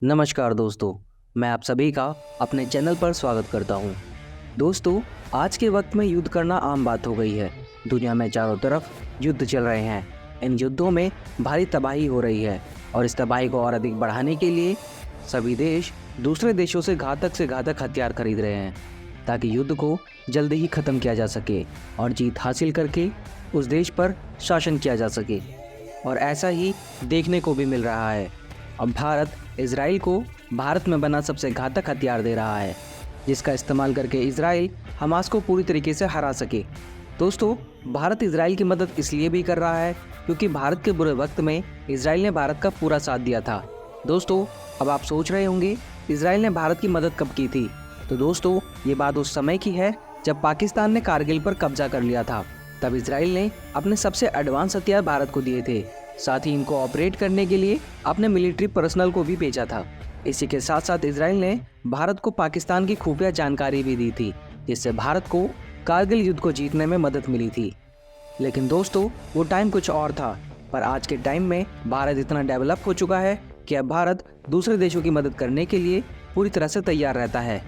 नमस्कार दोस्तों, मैं आप सभी का अपने चैनल पर स्वागत करता हूं। दोस्तों, आज के वक्त में युद्ध करना आम बात हो गई है। दुनिया में चारों तरफ युद्ध चल रहे हैं। इन युद्धों में भारी तबाही हो रही है और इस तबाही को और अधिक बढ़ाने के लिए सभी देश दूसरे देशों से घातक हथियार खरीद रहे हैं ताकि युद्ध को जल्दी ही ख़त्म किया जा सके और जीत हासिल करके उस देश पर शासन किया जा सके। और ऐसा ही देखने को भी मिल रहा है। अब भारत इजराइल को भारत में बना सबसे घातक हथियार दे रहा है, जिसका इस्तेमाल करके इजराइल हमास को पूरी तरीके से हरा सके। दोस्तों, भारत इजराइल की मदद इसलिए भी कर रहा है क्योंकि भारत के बुरे वक्त में इजराइल ने भारत का पूरा साथ दिया था। दोस्तों, अब आप सोच रहे होंगे इजराइल ने भारत की मदद कब की थी? तो दोस्तों, ये बात उस समय की है जब पाकिस्तान ने कारगिल पर कब्जा कर लिया था। तब इजराइल ने अपने सबसे एडवांस हथियार भारत को दिए थे। साथ ही इनको ऑपरेट करने के लिए अपने मिलिट्री पर्सनल को भी भेजा था। इसी के साथ साथ इजराइल ने भारत को पाकिस्तान की खुफिया जानकारी भी दी थी, जिससे भारत को कारगिल युद्ध को जीतने में मदद मिली थी। लेकिन दोस्तों, वो टाइम कुछ और था। पर आज के टाइम में भारत इतना डेवलप हो चुका है कि अब भारत दूसरे देशों की मदद करने के लिए पूरी तरह से तैयार रहता है।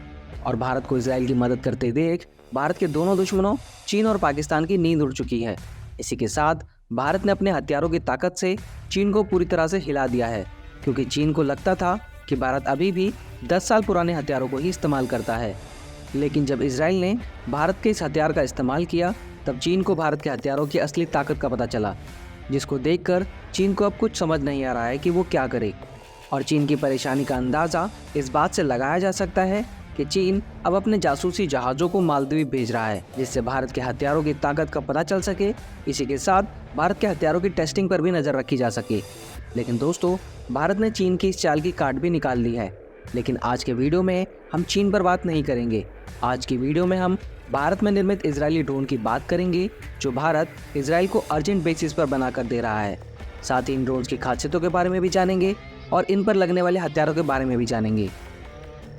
और भारत को इजराइल की मदद करते देख भारत के दोनों दुश्मनों चीन और पाकिस्तान की नींद उड़ चुकी है। इसी के साथ भारत ने अपने हथियारों की ताकत से चीन को पूरी तरह से हिला दिया है, क्योंकि चीन को लगता था कि भारत अभी भी 10 साल पुराने हथियारों को ही इस्तेमाल करता है। लेकिन जब इजराइल ने भारत के इस हथियार का इस्तेमाल किया, तब चीन को भारत के हथियारों की असली ताकत का पता चला, जिसको देखकर चीन को अब कुछ समझ नहीं आ रहा है कि वो क्या करे। और चीन की परेशानी का अंदाज़ा इस बात से लगाया जा सकता है कि चीन अब अपने जासूसी जहाज़ों को मालदीव भेज रहा है, जिससे भारत के हथियारों की ताकत का पता चल सके। इसी के साथ भारत के हथियारों की टेस्टिंग पर भी नज़र रखी जा सके। लेकिन दोस्तों, भारत ने चीन की इस चाल की काट भी निकाल ली है। लेकिन आज के वीडियो में हम चीन पर बात नहीं करेंगे। आज की वीडियो में हम भारत में निर्मित इजरायली ड्रोन की बात करेंगे, जो भारत इजराइल को अर्जेंट बेसिस पर बनाकर दे रहा है। साथ ही इन ड्रोन्स की खासियतों के बारे में भी जानेंगे और इन पर लगने वाले हथियारों के बारे में भी जानेंगे।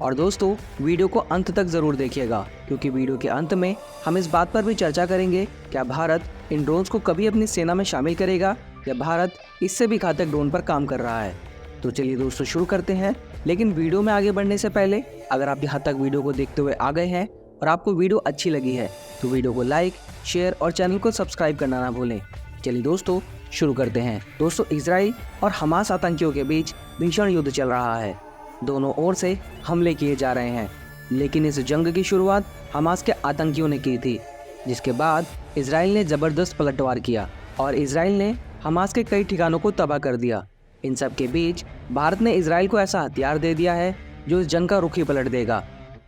और दोस्तों, वीडियो को अंत तक ज़रूर देखिएगा, क्योंकि वीडियो के अंत में हम इस बात पर भी चर्चा करेंगे क्या भारत इन ड्रोन्स को कभी अपनी सेना में शामिल करेगा या भारत इससे भी घातक ड्रोन पर काम कर रहा है। तो चलिए दोस्तों, शुरू करते हैं। लेकिन वीडियो में आगे बढ़ने से पहले अगर आप यहाँ तक वीडियो को देखते हुए आ गए हैं और आपको वीडियो अच्छी लगी है तो वीडियो को लाइक, शेयर और चैनल को सब्सक्राइब करना ना भूलें। चलिए दोस्तों, शुरू करते हैं। दोस्तों, इजराइल और हमास आतंकियों के बीच भीषण युद्ध चल रहा है। दोनों ओर से हमले किए जा रहे हैं, लेकिन इस जंग की शुरुआत हमास के आतंकियों ने की थी, जिसके बाद इजराइल ने ज़बरदस्त पलटवार किया और इजराइल ने हमास के कई ठिकानों को तबाह कर दिया। इन सब के बीच भारत ने इजराइल को ऐसा हथियार दे दिया है जो इस जंग का रुख ही पलट देगा।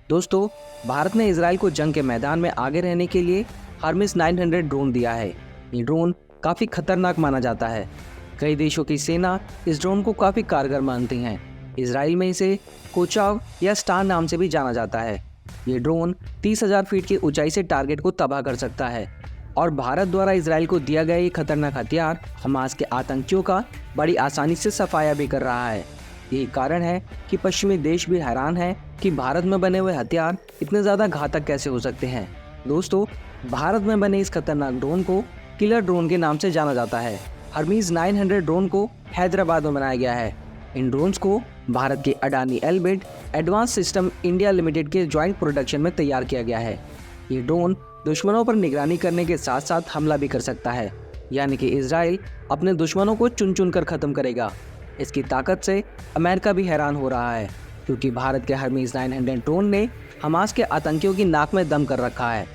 दोस्तों, भारत ने इजराइल को जंग के मैदान में आगे रहने के लिए हर्मिस 900 ड्रोन दिया है। ये ड्रोन काफ़ी खतरनाक माना जाता है। कई देशों की सेना इस ड्रोन को काफ़ी कारगर मानती हैं। इजराइल में इसे कोचाव या स्टार नाम से भी जाना जाता है। ये ड्रोन 30,000 फीट की ऊंचाई से टारगेट को तबाह कर सकता है। और भारत द्वारा इजराइल को दिया गया ये खतरनाक हथियार हमास के आतंकियों का बड़ी आसानी से सफाया भी कर रहा है। यही कारण है कि पश्चिमी देश भी हैरान है कि भारत में बने हुए हथियार इतने ज़्यादा घातक कैसे हो सकते हैं। दोस्तों, भारत में बने इस खतरनाक ड्रोन को किलर ड्रोन के नाम से जाना जाता है। हर्मीज 900 ड्रोन को हैदराबाद में बनाया गया है। इन ड्रोन्स को भारत के Adani Elbit advance system India limited के ज्वाइंट प्रोडक्शन में तैयार किया गया है। ये ड्रोन दुश्मनों पर निगरानी करने के साथ साथ हमला भी कर सकता है, यानी कि इजराइल अपने दुश्मनों को चुन चुन कर ख़त्म करेगा। इसकी ताकत से अमेरिका भी हैरान हो रहा है, क्योंकि भारत के हर्मीज 900 ड्रोन ने हमास के आतंकियों की नाक में दम कर रखा है,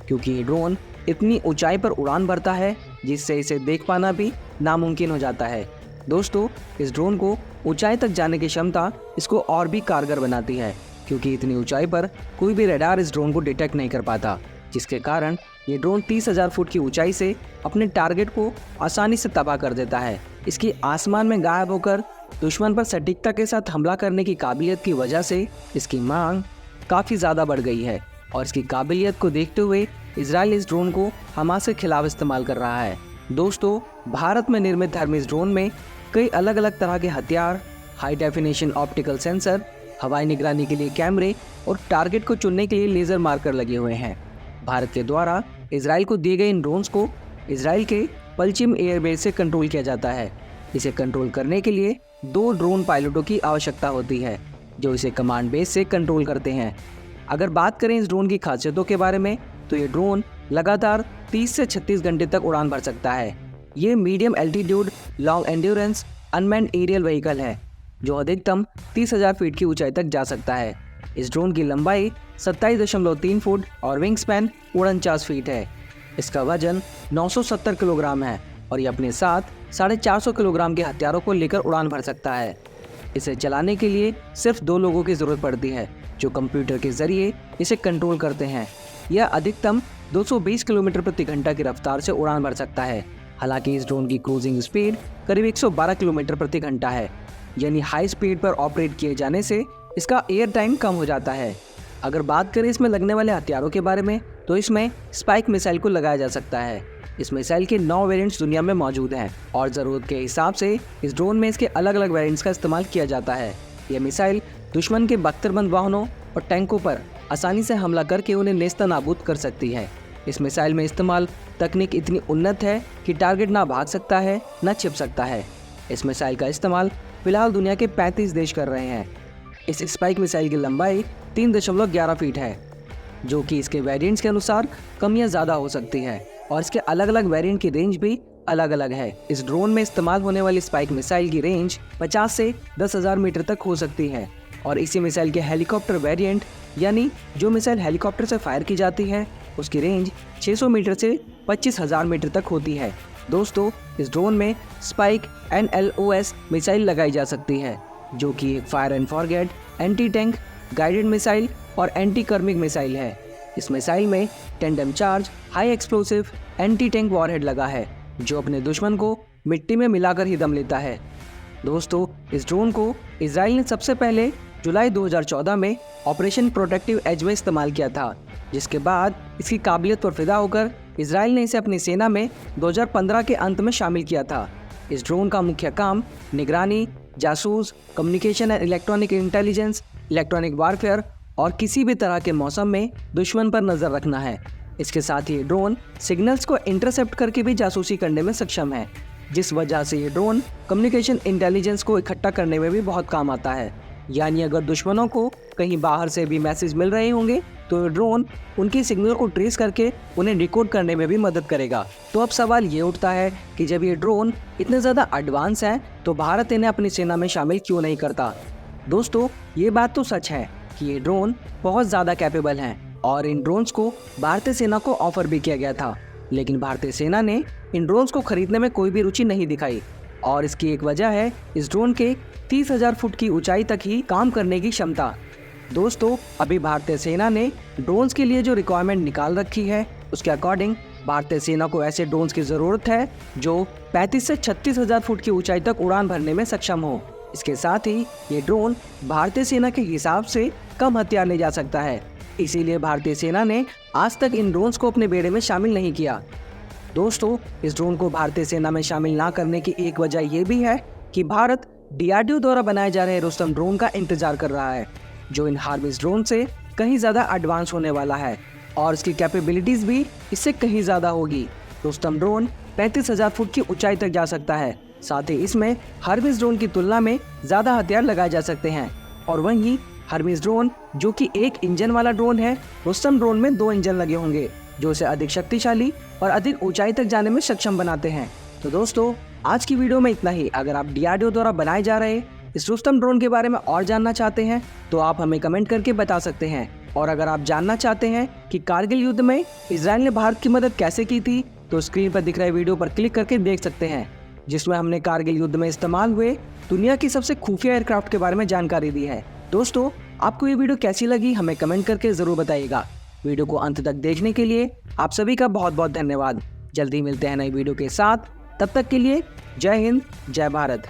क्योंकि ये ड्रोन इतनी ऊंचाई पर उड़ान भरता है जिससे इसे देख पाना भी नामुमकिन हो जाता है। दोस्तों, इस ड्रोन को ऊंचाई तक जाने की क्षमता इसको और भी कारगर बनाती है, क्योंकि इतनी ऊंचाई पर कोई भी रडार इस ड्रोन को डिटेक्ट नहीं कर पाता, जिसके कारण ये ड्रोन 30,000 फुट की ऊंचाई से अपने टारगेट को आसानी से तबाह कर देता है। इसकी आसमान में गायब होकर दुश्मन पर सटीकता के साथ हमला करने की काबिलियत की वजह से इसकी मांग काफ़ी ज़्यादा बढ़ गई है। और इसकी काबिलियत को देखते हुए इजराइल इस ड्रोन को हमास के खिलाफ इस्तेमाल कर रहा है। दोस्तों, भारत में निर्मित हर्मीस ड्रोन में कई अलग अलग तरह के हथियार, हाई डेफिनेशन ऑप्टिकल सेंसर, हवाई निगरानी के लिए कैमरे और टारगेट को चुनने के लिए लेज़र मार्कर लगे हुए हैं। भारत के द्वारा इजराइल को दिए गए इन ड्रोन्स को इजराइल के पश्चिम एयरबेस से कंट्रोल किया जाता है। इसे कंट्रोल करने के लिए 2 ड्रोन पायलटों की आवश्यकता होती है जो इसे कमांड बेस से कंट्रोल करते हैं। अगर बात करें इस ड्रोन की खासियतों के बारे में तो ये ड्रोन लगातार 30 से 36 घंटे तक उड़ान भर सकता है। ये medium altitude long endurance unmanned aerial vehicle है जो अधिकतम 30,000 फीट की ऊंचाई तक जा सकता है। इस ड्रोन की लंबाई 27.3 फुट और विंग स्पैन 49 फीट है। इसका वजन 970 किलोग्राम है और ये अपने साथ 450 किलोग्राम के हथियारों को लेकर उड़ान भर सकता है। इसे चलाने के लिए सिर्फ 2 लोगों की ज़रूरत पड़ती है जो कंप्यूटर के ज़रिए इसे कंट्रोल करते हैं। यह अधिकतम 220 किलोमीटर प्रति घंटा की रफ्तार से उड़ान भर सकता है। हालांकि इस ड्रोन की क्रूजिंग स्पीड करीब 112 किलोमीटर प्रति घंटा है, यानी हाई स्पीड पर ऑपरेट किए जाने से इसका एयर टाइम कम हो जाता है। अगर बात करें इसमें लगने वाले हथियारों के बारे में तो इसमें स्पाइक मिसाइल को लगाया जा सकता है। इस मिसाइल के 9 वेरिएंट्स दुनिया में मौजूद हैं और ज़रूरत के हिसाब से इस ड्रोन में इसके अलग अलग वेरिएंट्स का इस्तेमाल किया जाता है। यह मिसाइल दुश्मन के बख्तरबंद वाहनों और टैंकों पर आसानी से हमला करके उन्हें नेस्तनाबूद कर सकती है। इस मिसाइल में इस्तेमाल तकनीक इतनी उन्नत है कि टारगेट ना भाग सकता है न छिप सकता है। इस मिसाइल का इस्तेमाल फिलहाल दुनिया के 35 देश कर रहे हैं। इस स्पाइक मिसाइल की लंबाई 3.11 फीट है जो कि इसके वेरिएंट्स के अनुसार कम या ज़्यादा हो सकती है और इसके अलग अलग वेरिएंट की रेंज भी अलग अलग है। इस ड्रोन में इस्तेमाल होने वाली स्पाइक मिसाइल की रेंज 50 से 10,000 मीटर तक हो सकती है और इसी मिसाइल के हेलीकॉप्टर वेरिएंट यानी जो मिसाइल हेलीकॉप्टर से फायर की जाती है उसकी रेंज 600 मीटर से 25,000 मीटर तक होती है। दोस्तों, इस ड्रोन में स्पाइक NLOS मिसाइल लगाई जा सकती है जो कि एक fire and forget, anti tank, guided missile और एंटी कर्मिक मिसाइल है। इस मिसाइल में tandem charge high explosive anti tank warhead लगा है जो अपने दुश्मन को मिट्टी में मिलाकर ही दम लेता है। दोस्तों, इस ड्रोन को इजराइल ने सबसे पहले जुलाई 2014 में ऑपरेशन प्रोटेक्टिव एज में इस्तेमाल किया था, जिसके बाद इसकी काबिलियत पर फिदा होकर इजराइल ने इसे अपनी सेना में 2015 के अंत में शामिल किया था। इस ड्रोन का मुख्य काम निगरानी, जासूस, communication and electronic intelligence, electronic warfare और किसी भी तरह के मौसम में दुश्मन पर नज़र रखना है। इसके साथ ही ये ड्रोन सिग्नल्स को इंटरसेप्ट करके भी जासूसी करने में सक्षम है, जिस वजह से ये ड्रोन कम्युनिकेशन इंटेलिजेंस को इकट्ठा करने में भी बहुत काम आता है। यानी अगर दुश्मनों को कहीं बाहर से भी मैसेज मिल रहे होंगे तो ये ड्रोन उनके सिग्नल को ट्रेस करके उन्हें डिकोड करने में भी मदद करेगा। तो अब सवाल ये उठता है कि जब ये ड्रोन इतने ज़्यादा एडवांस हैं तो भारत इन्हें अपनी सेना में शामिल क्यों नहीं करता। दोस्तों, ये बात तो सच है कि ये ड्रोन बहुत ज़्यादा कैपेबल हैं और इन ड्रोन्स को भारतीय सेना को ऑफर भी किया गया था, लेकिन भारतीय सेना ने इन ड्रोन्स को खरीदने में कोई भी रुचि नहीं दिखाई और इसकी एक वजह है इस ड्रोन के 30,000 फुट की ऊंचाई तक ही काम करने की क्षमता। दोस्तों, अभी भारतीय सेना ने ड्रोन्स के लिए जो रिक्वायरमेंट निकाल रखी है उसके अकॉर्डिंग भारतीय सेना को ऐसे ड्रोन्स की ज़रूरत है जो 35 से 36,000 फुट की ऊंचाई तक उड़ान भरने में सक्षम हो। इसके साथ ही ये ड्रोन भारतीय सेना के हिसाब से कम हथियार ले जा सकता है, इसीलिए भारतीय सेना ने आज तक इन ड्रोन्स को अपने बेड़े में शामिल नहीं किया। दोस्तों, इस ड्रोन को भारतीय सेना में शामिल ना करने की एक वजह ये भी है कि भारत DRDO द्वारा बनाए जा रहे रुस्तम ड्रोन का इंतजार कर रहा है जो इन हार्मिस ड्रोन से कहीं ज़्यादा एडवांस होने वाला है और इसकी कैपेबिलिटीज़ भी इससे कहीं ज़्यादा होगी। रुस्तम ड्रोन 35,000 फुट की ऊंचाई तक जा सकता है, साथ ही इसमें हार्मिस ड्रोन की तुलना में ज़्यादा हथियार लगाए जा सकते हैं और वहीं हार्मिस ड्रोन जो कि एक इंजन वाला ड्रोन है, रुस्तम ड्रोन में 2 इंजन लगे होंगे जो इसे अधिक शक्तिशाली और अधिक ऊंचाई तक जाने में सक्षम बनाते हैं। तो दोस्तों, आज की वीडियो में इतना ही। अगर आप DRDO द्वारा बनाए जा रहे इस रुस्तम ड्रोन के बारे में और जानना चाहते हैं तो आप हमें कमेंट करके बता सकते हैं। और अगर आप जानना चाहते हैं कि कारगिल युद्ध में इजराइल ने भारत की मदद कैसे की थी तो स्क्रीन पर दिख रहे वीडियो पर क्लिक करके देख सकते हैं, जिसमें हमने कारगिल युद्ध में इस्तेमाल हुए दुनिया की सबसे खुफिया एयरक्राफ्ट के बारे में जानकारी दी है। दोस्तों, आपको ये वीडियो कैसी लगी हमें कमेंट करके ज़रूर बताइएगा। वीडियो को अंत तक देखने के लिए आप सभी का बहुत बहुत धन्यवाद। जल्दी मिलते हैं नई वीडियो के साथ, तब तक के लिए जय हिंद, जय भारत।